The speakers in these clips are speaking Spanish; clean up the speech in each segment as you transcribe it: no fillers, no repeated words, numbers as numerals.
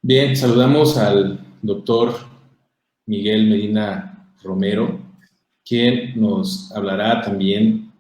Bien, saludamos al doctor Miguel Medina Romero, quien nos hablará también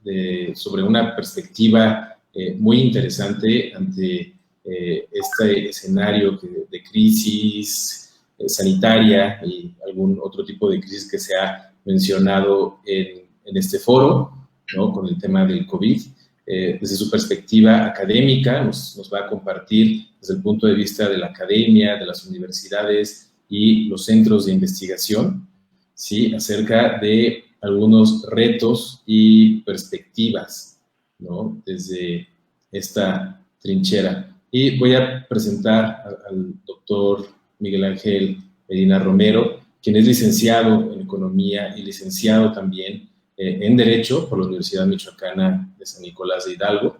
sobre una perspectiva muy interesante ante este escenario de crisis sanitaria y algún otro tipo de crisis que se ha mencionado en este foro, ¿no? Con el tema del COVID. Desde su perspectiva académica, nos va a compartir desde el punto de vista de la academia, de las universidades y los centros de investigación, ¿sí? Acerca de algunos retos y perspectivas, ¿no? Desde esta trinchera. Y voy a presentar al doctor Miguel Ángel Medina Romero, quien es licenciado en Economía y licenciado también en Derecho por la Universidad Michoacana de San Nicolás de Hidalgo,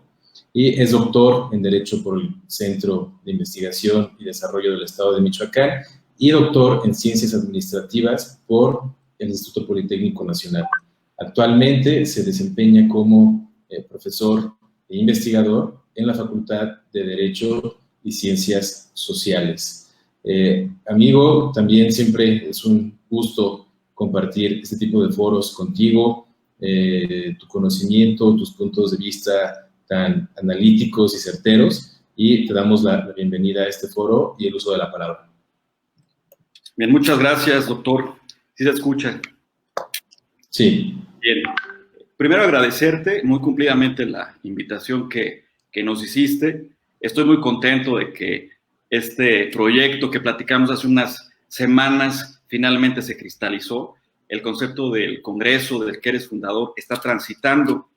y es doctor en Derecho por el Centro de Investigación y Desarrollo del Estado de Michoacán y doctor en Ciencias Administrativas por el Instituto Politécnico Nacional. Actualmente se desempeña como profesor e investigador en la Facultad de Derecho y Ciencias Sociales. Amigo, también siempre es un gusto compartir este tipo de foros contigo, tu conocimiento, tus puntos de vista tan analíticos y certeros, y te damos la bienvenida a este foro y el uso de la palabra. Bien, muchas gracias, doctor. ¿Sí se escucha? Sí. Bien. Primero agradecerte muy cumplidamente la invitación que nos hiciste. Estoy muy contento de que este proyecto que platicamos hace unas semanas finalmente se cristalizó. El concepto del Congreso, del que eres fundador, está transitando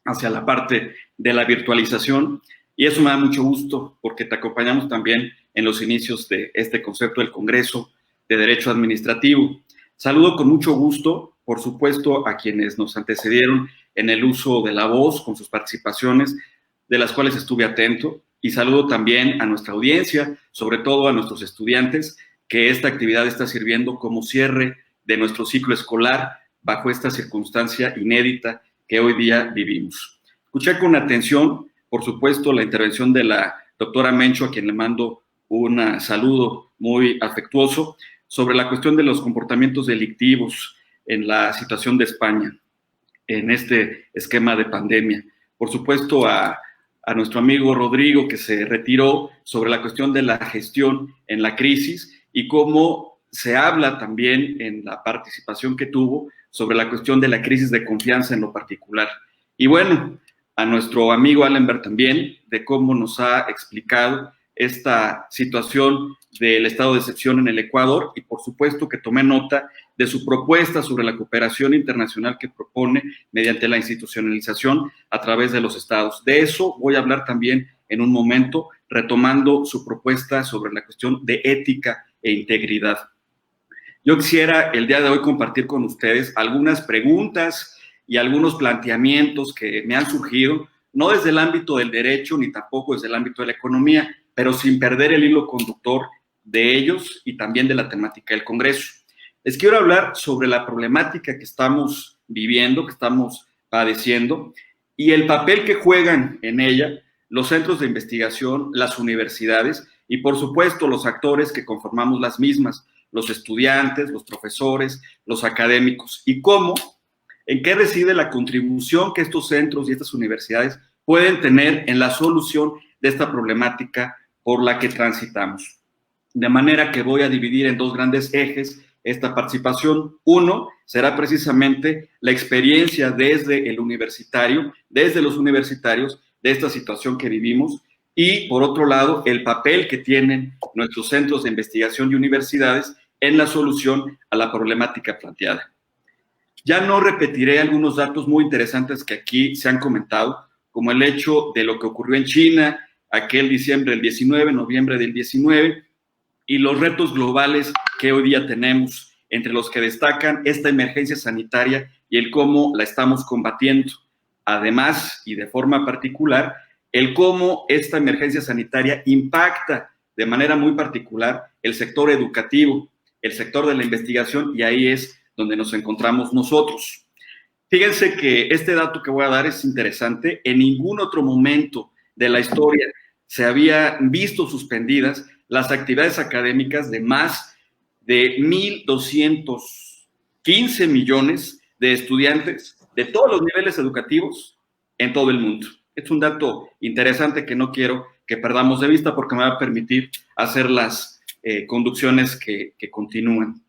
hacia la parte de la virtualización, y eso me da mucho gusto porque te acompañamos también en los inicios de este concepto del Congreso de Derecho Administrativo. Saludo con mucho gusto, por supuesto, a quienes nos antecedieron en el uso de la voz con sus participaciones, de las cuales estuve atento, y saludo también a nuestra audiencia, sobre todo a nuestros estudiantes, que esta actividad está sirviendo como cierre de nuestro ciclo escolar bajo esta circunstancia inédita que hoy día vivimos. Escuché con atención, por supuesto, la intervención de la doctora Mencho, a quien le mando un saludo muy afectuoso, sobre la cuestión de los comportamientos delictivos en la situación de España, en este esquema de pandemia. Por supuesto, a nuestro amigo Rodrigo, que se retiró, sobre la cuestión de la gestión en la crisis y cómo se habla también en la participación que tuvo sobre la cuestión de la crisis de confianza en lo particular. Y bueno, a nuestro amigo Allenberg también, de cómo nos ha explicado esta situación del estado de excepción en el Ecuador, y por supuesto que tomé nota de su propuesta sobre la cooperación internacional que propone mediante la institucionalización a través de los estados. De eso voy a hablar también en un momento, retomando su propuesta sobre la cuestión de ética e integridad. Yo quisiera el día de hoy compartir con ustedes algunas preguntas y algunos planteamientos que me han surgido, no desde el ámbito del derecho ni tampoco desde el ámbito de la economía, pero sin perder el hilo conductor de ellos y también de la temática del Congreso. Les quiero hablar sobre la problemática que estamos viviendo, que estamos padeciendo, y el papel que juegan en ella los centros de investigación, las universidades y, por supuesto, los actores que conformamos las mismas, los estudiantes, los profesores, los académicos, y cómo, en qué reside la contribución que estos centros y estas universidades pueden tener en la solución de esta problemática por la que transitamos. De manera que voy a dividir en dos grandes ejes esta participación. Uno será precisamente la experiencia desde el universitario, desde los universitarios, de esta situación que vivimos, y por otro lado, el papel que tienen nuestros centros de investigación y universidades en la solución a la problemática planteada. Ya no repetiré algunos datos muy interesantes que aquí se han comentado, como el hecho de lo que ocurrió en China aquel diciembre del 19, noviembre del 19, y los retos globales que hoy día tenemos, entre los que destacan esta emergencia sanitaria y el cómo la estamos combatiendo. Además, y de forma particular, el cómo esta emergencia sanitaria impacta de manera muy particular el sector educativo, el sector de la investigación, y ahí es donde nos encontramos nosotros. Fíjense que este dato que voy a dar es interesante. En ningún otro momento de la historia se habían visto suspendidas las actividades académicas de más de 1.215 millones de estudiantes de todos los niveles educativos en todo el mundo. Es un dato interesante que no quiero que perdamos de vista porque me va a permitir hacer las conducciones que continúan.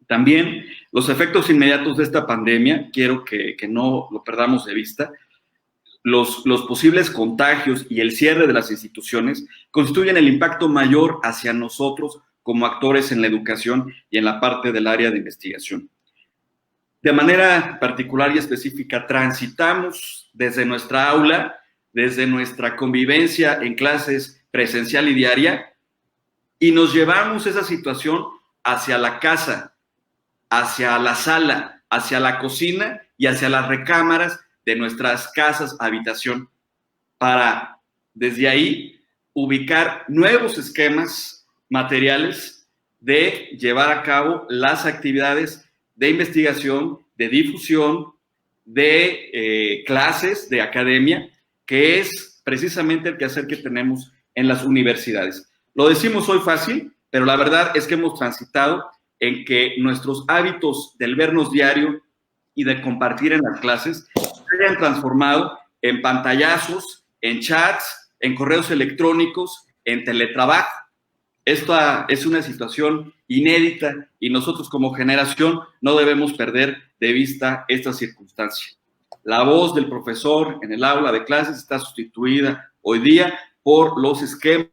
También los efectos inmediatos de esta pandemia, quiero que no lo perdamos de vista. Los posibles contagios y el cierre de las instituciones constituyen el impacto mayor hacia nosotros como actores en la educación y en la parte del área de investigación. De manera particular y específica, transitamos desde nuestra aula, desde nuestra convivencia en clases presencial y diaria, y nos llevamos esa situación hacia la casa, hacia la sala, hacia la cocina y hacia las recámaras de nuestras casas, habitación, para desde ahí ubicar nuevos esquemas materiales de llevar a cabo las actividades de investigación, de difusión, de clases, de academia, que es precisamente el quehacer que tenemos en las universidades. Lo decimos hoy fácil, pero la verdad es que hemos transitado en que nuestros hábitos del vernos diario y de compartir en las clases se hayan transformado en pantallazos, en chats, en correos electrónicos, en teletrabajo. Esta es una situación inédita y nosotros como generación no debemos perder de vista esta circunstancia. La voz del profesor en el aula de clases está sustituida hoy día por los esquemas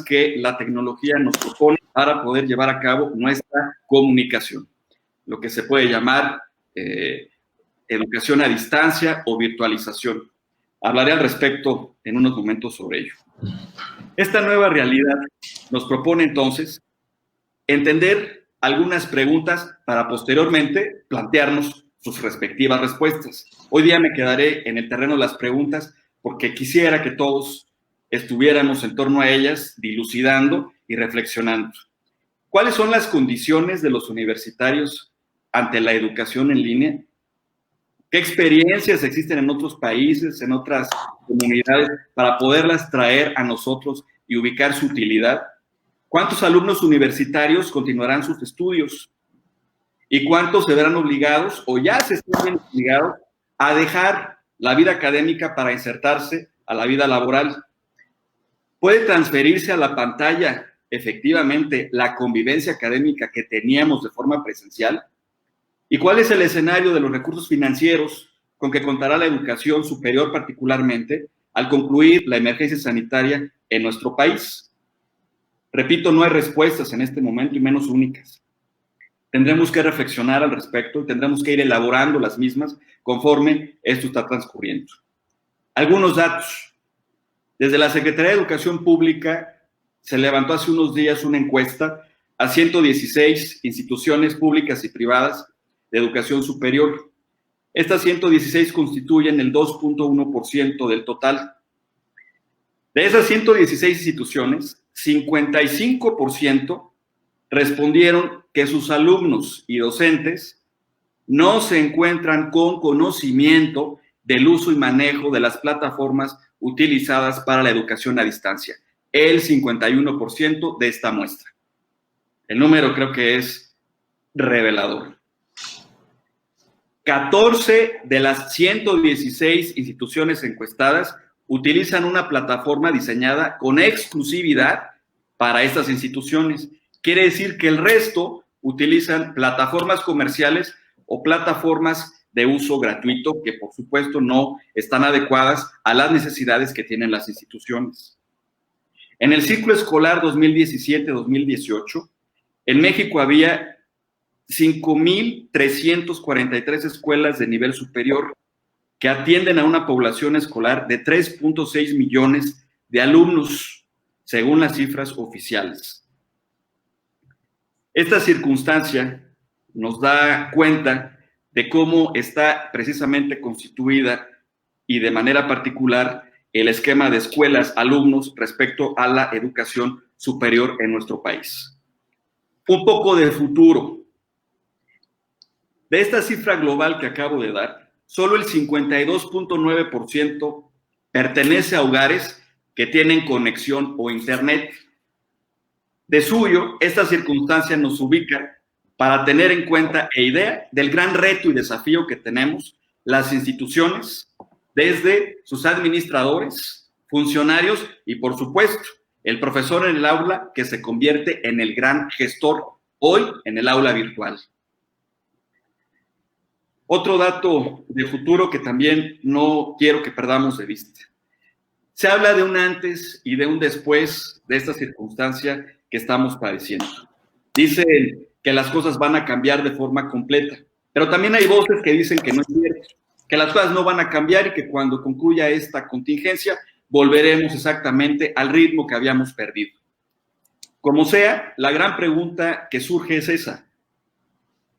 que la tecnología nos propone para poder llevar a cabo nuestra comunicación, lo que se puede llamar educación a distancia o virtualización. Hablaré al respecto en unos momentos sobre ello. Esta nueva realidad nos propone entonces entender algunas preguntas para posteriormente plantearnos sus respectivas respuestas. Hoy día me quedaré en el terreno de las preguntas porque quisiera que todos estuviéramos en torno a ellas, dilucidando y reflexionando. ¿Cuáles son las condiciones de los universitarios ante la educación en línea? ¿Qué experiencias existen en otros países, en otras comunidades, para poderlas traer a nosotros y ubicar su utilidad? ¿Cuántos alumnos universitarios continuarán sus estudios? ¿Y cuántos se verán obligados o ya se están obligados a dejar la vida académica para insertarse a la vida laboral? ¿Puede transferirse a la pantalla efectivamente la convivencia académica que teníamos de forma presencial? ¿Y cuál es el escenario de los recursos financieros con que contará la educación superior particularmente al concluir la emergencia sanitaria en nuestro país? Repito, no hay respuestas en este momento y menos únicas. Tendremos que reflexionar al respecto y tendremos que ir elaborando las mismas conforme esto está transcurriendo. Algunos datos. Desde la Secretaría de Educación Pública se levantó hace unos días una encuesta a 116 instituciones públicas y privadas de educación superior. Estas 116 constituyen el 2.1% del total. De esas 116 instituciones, 55% respondieron que sus alumnos y docentes no se encuentran con conocimiento del uso y manejo de las plataformas utilizadas para la educación a distancia. El 51% de esta muestra. El número creo que es revelador. 14 de las 116 instituciones encuestadas utilizan una plataforma diseñada con exclusividad para estas instituciones. Quiere decir que el resto utilizan plataformas comerciales o plataformas de uso gratuito que, por supuesto, no están adecuadas a las necesidades que tienen las instituciones. En el ciclo escolar 2017-2018, en México había 5,343 escuelas de nivel superior que atienden a una población escolar de 3.6 millones de alumnos, según las cifras oficiales. Esta circunstancia nos da cuenta de cómo está precisamente constituida y de manera particular el esquema de escuelas, alumnos respecto a la educación superior en nuestro país. Un poco de futuro. De esta cifra global que acabo de dar, solo el 52.9% pertenece a hogares que tienen conexión o internet. De suyo, esta circunstancia nos ubica para tener en cuenta e idea del gran reto y desafío que tenemos las instituciones, desde sus administradores, funcionarios y, por supuesto, el profesor en el aula, que se convierte en el gran gestor hoy en el aula virtual. Otro dato de futuro que también no quiero que perdamos de vista. Se habla de un antes y de un después de esta circunstancia que estamos padeciendo. Dicen que las cosas van a cambiar de forma completa, pero también hay voces que dicen que no es cierto, que las cosas no van a cambiar y que cuando concluya esta contingencia volveremos exactamente al ritmo que habíamos perdido. Como sea, la gran pregunta que surge es esa: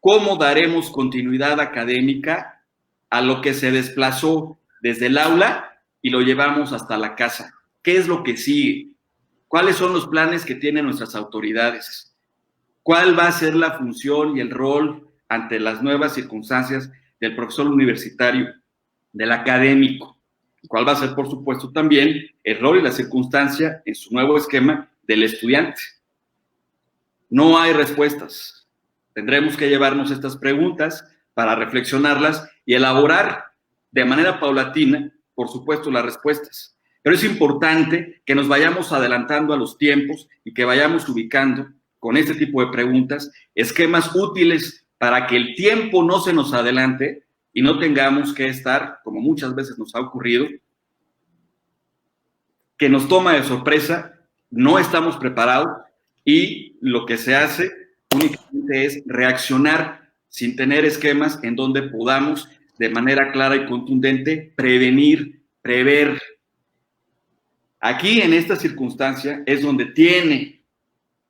¿cómo daremos continuidad académica a lo que se desplazó desde el aula y lo llevamos hasta la casa? ¿Qué es lo que sigue? ¿Cuáles son los planes que tienen nuestras autoridades? ¿Cuál va a ser la función y el rol ante las nuevas circunstancias del profesor universitario, del académico? ¿Cuál va a ser, por supuesto, también el rol y la circunstancia en su nuevo esquema del estudiante? No hay respuestas. Tendremos que llevarnos estas preguntas para reflexionarlas y elaborar de manera paulatina, por supuesto, las respuestas. Pero es importante que nos vayamos adelantando a los tiempos y que vayamos ubicando con este tipo de preguntas esquemas útiles para que el tiempo no se nos adelante y no tengamos que estar, como muchas veces nos ha ocurrido, que nos toma de sorpresa, no estamos preparados y lo que se hace únicamente es reaccionar sin tener esquemas en donde podamos de manera clara y contundente prevenir, prever. Aquí, en esta circunstancia, es donde tiene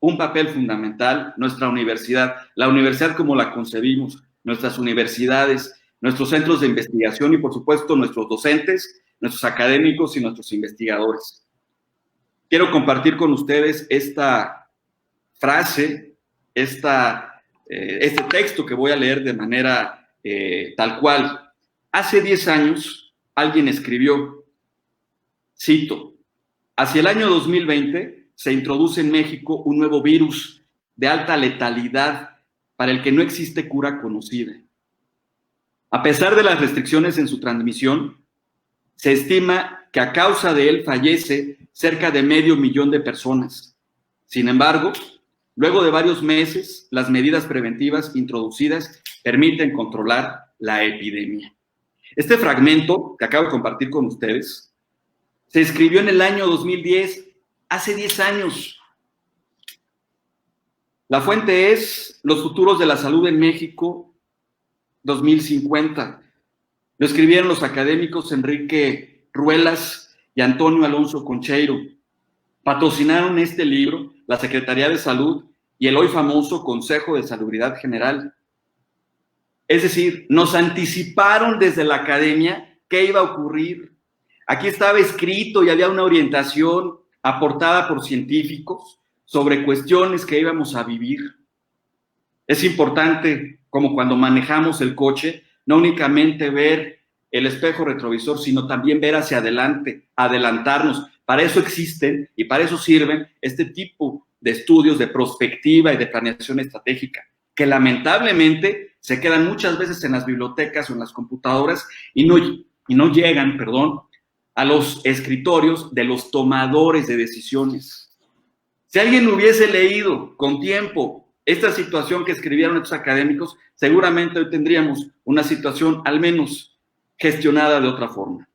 un papel fundamental nuestra universidad, la universidad como la concebimos, nuestras universidades, nuestros centros de investigación y, por supuesto, nuestros docentes, nuestros académicos y nuestros investigadores. Quiero compartir con ustedes esta frase, este texto que voy a leer de manera tal cual. Hace 10 años, alguien escribió, cito: hacia el año 2020 se introduce en México un nuevo virus de alta letalidad para el que no existe cura conocida. A pesar de las restricciones en su transmisión, se estima que a causa de él fallece cerca de 500,000 de personas. Sin embargo, luego de varios meses, las medidas preventivas introducidas permiten controlar la epidemia. Este fragmento que acabo de compartir con ustedes se escribió en el año 2010, hace 10 años. La fuente es Los futuros de la salud en México 2050. Lo escribieron los académicos Enrique Ruelas y Antonio Alonso Concheiro. Patrocinaron este libro la Secretaría de Salud y el hoy famoso Consejo de Salubridad General. Es decir, nos anticiparon desde la academia qué iba a ocurrir. Aquí estaba escrito y había una orientación aportada por científicos sobre cuestiones que íbamos a vivir. Es importante, como cuando manejamos el coche, no únicamente ver el espejo retrovisor, sino también ver hacia adelante, adelantarnos. Para eso existen y para eso sirven este tipo de estudios de prospectiva y de planeación estratégica, que lamentablemente se quedan muchas veces en las bibliotecas o en las computadoras y no llegan, a los escritorios de los tomadores de decisiones. Si alguien hubiese leído con tiempo esta situación que escribieron estos académicos, seguramente hoy tendríamos una situación al menos gestionada de otra forma.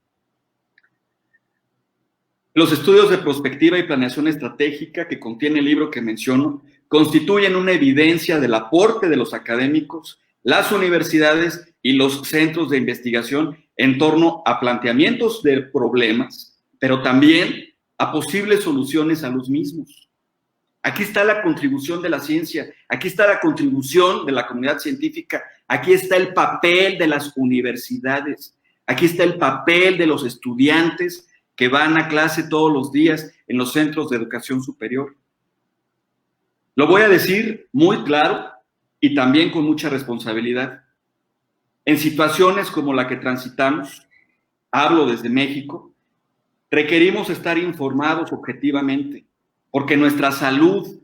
Los estudios de prospectiva y planeación estratégica que contiene el libro que menciono constituyen una evidencia del aporte de los académicos, las universidades y los centros de investigación en torno a planteamientos de problemas, pero también a posibles soluciones a los mismos. Aquí está la contribución de la ciencia, aquí está la contribución de la comunidad científica, aquí está el papel de las universidades, aquí está el papel de los estudiantes que van a clase todos los días en los centros de educación superior. Lo voy a decir muy claro y también con mucha responsabilidad. En situaciones como la que transitamos, hablo desde México, requerimos estar informados objetivamente, porque nuestra salud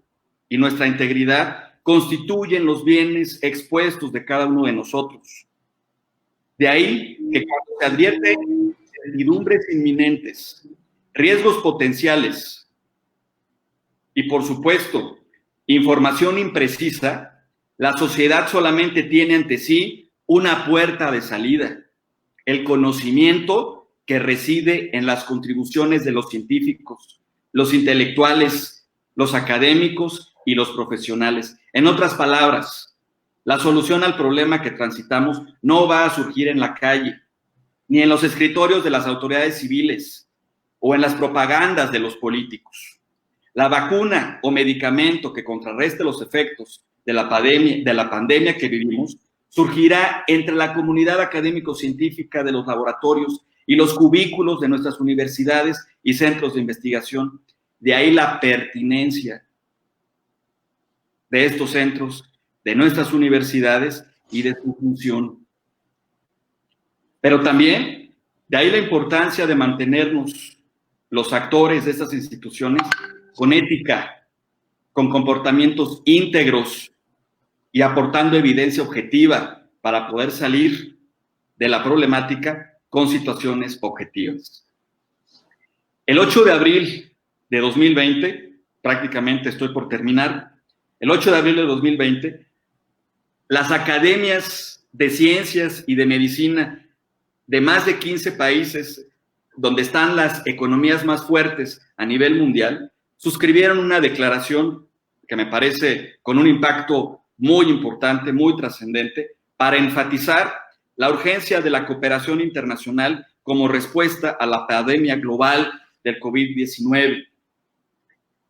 y nuestra integridad constituyen los bienes expuestos de cada uno de nosotros. De ahí que cuando se advierte incertidumbres inminentes, riesgos potenciales y, por supuesto, información imprecisa, la sociedad solamente tiene ante sí una puerta de salida: el conocimiento que reside en las contribuciones de los científicos, los intelectuales, los académicos y los profesionales. En otras palabras, la solución al problema que transitamos no va a surgir en la calle, ni en los escritorios de las autoridades civiles o en las propagandas de los políticos. La vacuna o medicamento que contrarreste los efectos de la pandemia que vivimos surgirá entre la comunidad académico-científica de los laboratorios y los cubículos de nuestras universidades y centros de investigación. De ahí la pertinencia de estos centros, de nuestras universidades y de su función. Pero también de ahí la importancia de mantenernos los actores de estas instituciones con ética, con comportamientos íntegros y aportando evidencia objetiva para poder salir de la problemática con situaciones objetivas. El 8 de abril de 2020, prácticamente estoy por terminar, el 8 de abril de 2020, las academias de ciencias y de medicina de más de 15 países, donde están las economías más fuertes a nivel mundial, suscribieron una declaración que me parece con un impacto muy importante, muy trascendente, para enfatizar la urgencia de la cooperación internacional como respuesta a la pandemia global del COVID-19.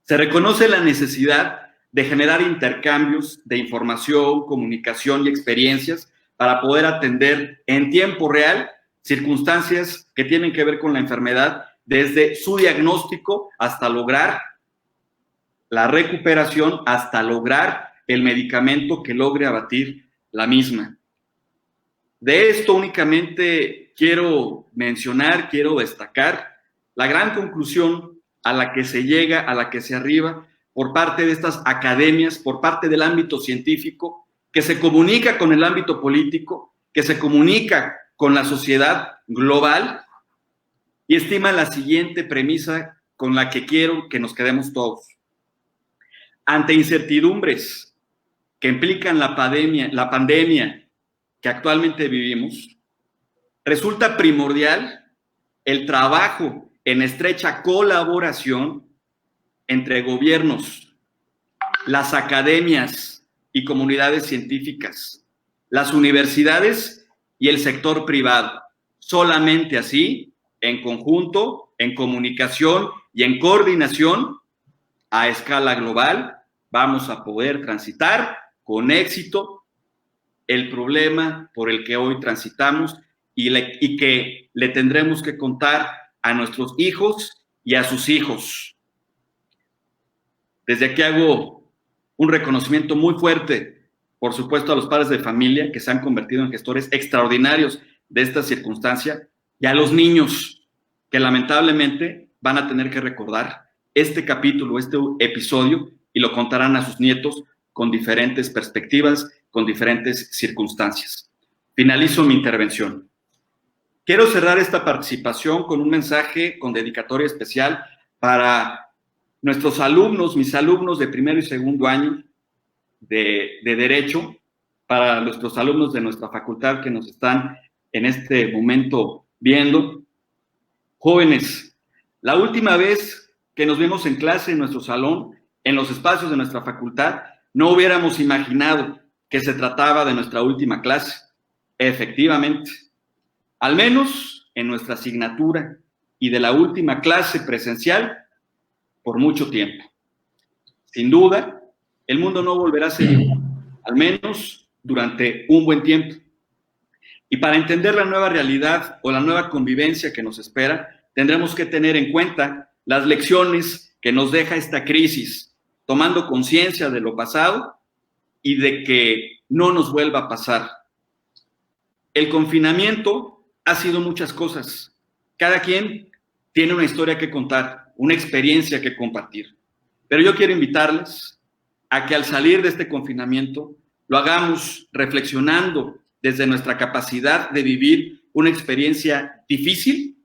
Se reconoce la necesidad de generar intercambios de información, comunicación y experiencias para poder atender en tiempo real circunstancias que tienen que ver con la enfermedad, desde su diagnóstico hasta lograr la recuperación, hasta lograr el medicamento que logre abatir la misma. De esto únicamente quiero mencionar, quiero destacar la gran conclusión a la que se llega, a la que se arriba por parte de estas academias, por parte del ámbito científico, que se comunica con el ámbito político, que se comunica con la sociedad global y estima la siguiente premisa con la que quiero que nos quedemos todos. Ante incertidumbres que implican la pandemia que actualmente vivimos, resulta primordial el trabajo en estrecha colaboración entre gobiernos, las academias y comunidades científicas, las universidades y el sector privado. Solamente así, en conjunto, en comunicación y en coordinación a escala global, vamos a poder transitar con éxito el problema por el que hoy transitamos y que le tendremos que contar a nuestros hijos y a sus hijos. Desde aquí hago un reconocimiento muy fuerte, por supuesto, a los padres de familia que se han convertido en gestores extraordinarios de esta circunstancia y a los niños que lamentablemente van a tener que recordar este capítulo, este episodio, y lo contarán a sus nietos con diferentes perspectivas, con diferentes circunstancias. Finalizo mi intervención. Quiero cerrar esta participación con un mensaje con dedicatoria especial para nuestros alumnos, mis alumnos de primero y segundo año de Derecho, para nuestros alumnos de nuestra facultad que nos están en este momento viendo. Jóvenes, la última vez que nos vimos en clase en nuestro salón, en los espacios de nuestra facultad, no hubiéramos imaginado que se trataba de nuestra última clase. Efectivamente, al menos en nuestra asignatura y de la última clase presencial por mucho tiempo. Sin duda, el mundo no volverá a ser igual, al menos durante un buen tiempo. Y para entender la nueva realidad o la nueva convivencia que nos espera, tendremos que tener en cuenta las lecciones que nos deja esta crisis, tomando conciencia de lo pasado y de que no nos vuelva a pasar. El confinamiento ha sido muchas cosas. Cada quien tiene una historia que contar, una experiencia que compartir. Pero yo quiero invitarles a que al salir de este confinamiento lo hagamos reflexionando desde nuestra capacidad de vivir una experiencia difícil,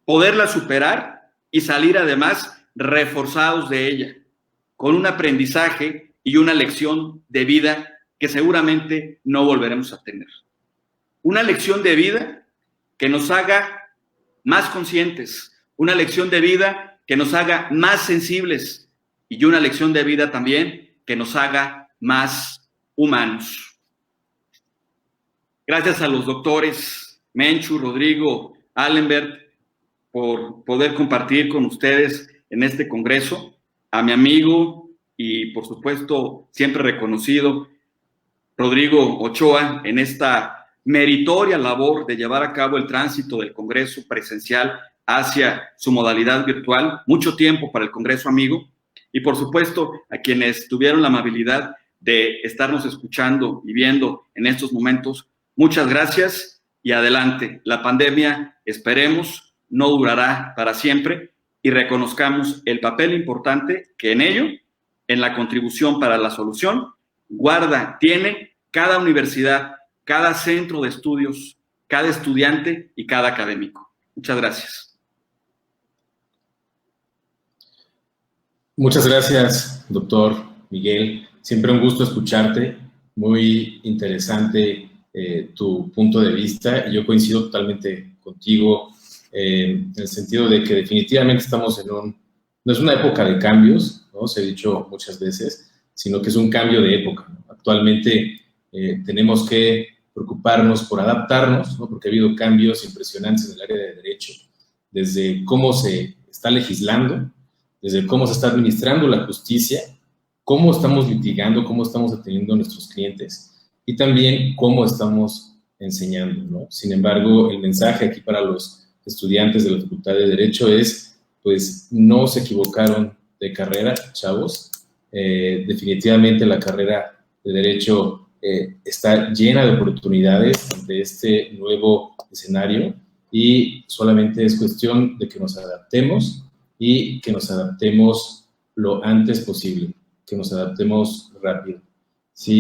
poderla superar y salir además reforzados de ella, con un aprendizaje y una lección de vida que seguramente no volveremos a tener. Una lección de vida que nos haga más conscientes, una lección de vida que nos haga más sensibles y una lección de vida también que nos haga más humanos. Gracias a los doctores Menchu, Rodrigo, Allenberg, por poder compartir con ustedes en este congreso, a mi amigo y por supuesto siempre reconocido Rodrigo Ochoa en esta meritoria labor de llevar a cabo el tránsito del congreso presencial hacia su modalidad virtual, mucho tiempo para el congreso amigo, y por supuesto a quienes tuvieron la amabilidad de estarnos escuchando y viendo en estos momentos, muchas gracias y adelante. La pandemia, esperemos, no durará para siempre y reconozcamos el papel importante que en ello, en la contribución para la solución, tiene cada universidad, cada centro de estudios, cada estudiante y cada académico. Muchas gracias. Muchas gracias, doctor Miguel. Siempre un gusto escucharte. Muy interesante tu punto de vista. Yo coincido totalmente contigo en el sentido de que definitivamente estamos no es una época de cambios, ¿no? Se ha dicho muchas veces, sino que es un cambio de época, ¿no? Actualmente tenemos que preocuparnos por adaptarnos, ¿no? Porque ha habido cambios impresionantes en el área de derecho, desde cómo se está legislando, desde cómo se está administrando la justicia, cómo estamos litigando, cómo estamos atendiendo a nuestros clientes y también cómo estamos enseñando, ¿no? Sin embargo, el mensaje aquí para los estudiantes de la Facultad de Derecho es, pues, no se equivocaron de carrera, chavos. Definitivamente la carrera de Derecho está llena de oportunidades ante este nuevo escenario y solamente es cuestión de que nos adaptemos y que nos adaptemos lo antes posible, que nos adaptemos rápido, ¿sí?